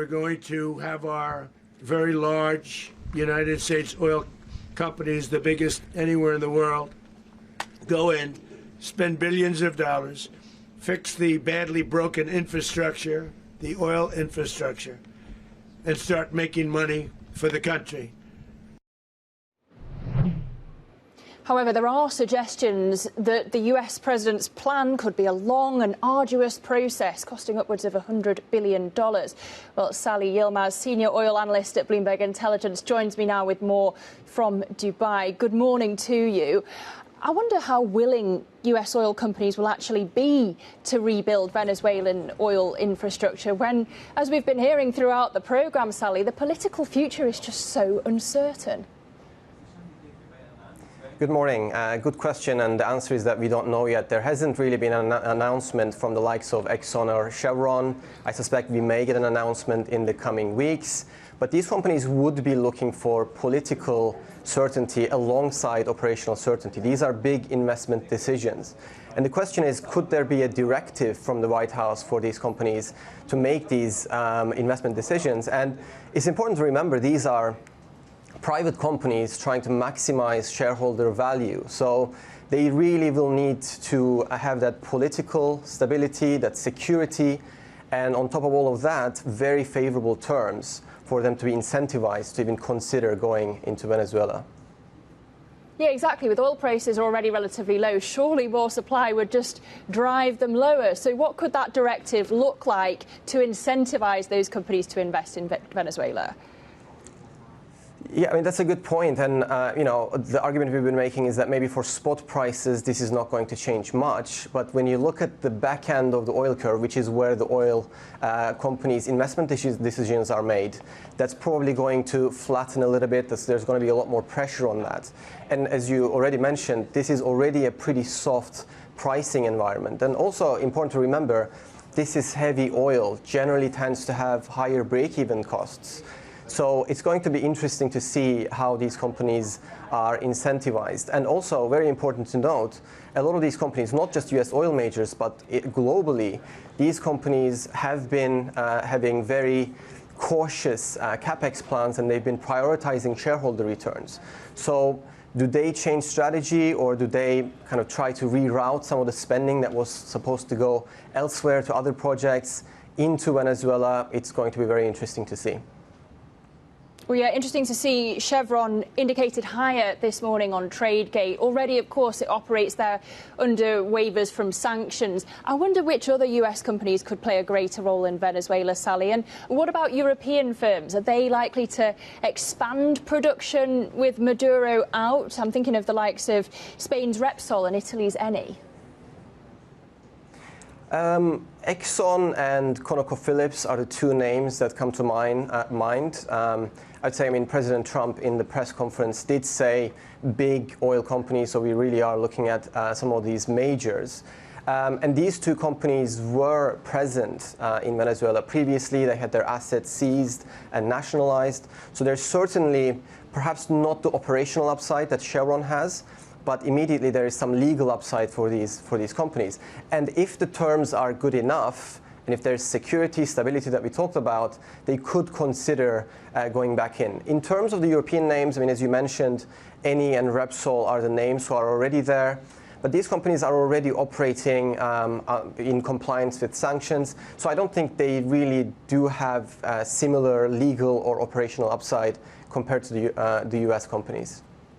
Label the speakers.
Speaker 1: we're going to have our very large United States oil companies, the biggest anywhere in the world, go in, spend billions of dollars, fix the badly broken infrastructure, the oil infrastructure, and start making money for the country.
Speaker 2: However, there are suggestions that the US president's plan could be a long and arduous process, costing upwards of $100 billion. Well, Salih Yilmaz, senior oil analyst at Bloomberg Intelligence, joins me now with more from Dubai. Good morning to you. I wonder how willing US oil companies will actually be to rebuild Venezuelan oil infrastructure when, as we've been hearing throughout the programme, Salih, the political future is just so uncertain.
Speaker 3: Good morning. Good question, and the answer is that we don't know yet. There hasn't really been an announcement from the likes of Exxon or Chevron. I suspect we may get an announcement in the coming weeks. But these companies would be looking for political certainty alongside operational certainty. These are big investment decisions. And the question is, could there be a directive from the White House for these companies to make these investment decisions? And it's important to remember these are private companies trying to maximize shareholder value. So they really will need to have that political stability, that security, and on top of all of that, very favorable terms for them to be incentivized to even consider going into Venezuela.
Speaker 2: Yeah, exactly. With oil prices already relatively low, surely more supply would just drive them lower. So what could that directive look like to incentivize those companies to invest in Venezuela?
Speaker 3: Yeah, I mean, that's a good point. And, the argument we've been making is that maybe for spot prices, this is not going to change much. But when you look at the back end of the oil curve, which is where the oil companies' investment decisions are made, that's probably going to flatten a little bit. There's going to be a lot more pressure on that. And as you already mentioned, this is already a pretty soft pricing environment. And also important to remember, this is heavy oil, generally tends to have higher break-even costs. So it's going to be interesting to see how these companies are incentivized. And also, very important to note, a lot of these companies, not just US oil majors, but globally, these companies have been having very cautious capex plans, and they've been prioritizing shareholder returns. So do they change strategy, or do they kind of try to reroute some of the spending that was supposed to go elsewhere to other projects into Venezuela? It's going to be very interesting to see.
Speaker 2: Well, yeah, interesting to see Chevron indicated higher this morning on Tradegate. Already, of course, it operates there under waivers from sanctions. I wonder which other US companies could play a greater role in Venezuela, Salih. And what about European firms? Are they likely to expand production with Maduro out? I'm thinking of the likes of Spain's Repsol and Italy's Eni.
Speaker 3: Exxon and ConocoPhillips are the two names that come to mind. I'd say, President Trump in the press conference did say big oil companies, so we really are looking at some of these majors. And these two companies were present in Venezuela previously. They had their assets seized and nationalized. So there's certainly perhaps not the operational upside that Chevron has, but immediately there is some legal upside for these companies. And if the terms are good enough, and if there's security, stability that we talked about, they could consider going back in. In terms of the European names, as you mentioned, Eni and Repsol are the names who are already there. But these companies are already operating in compliance with sanctions. So I don't think they really do have similar legal or operational upside compared to the US companies.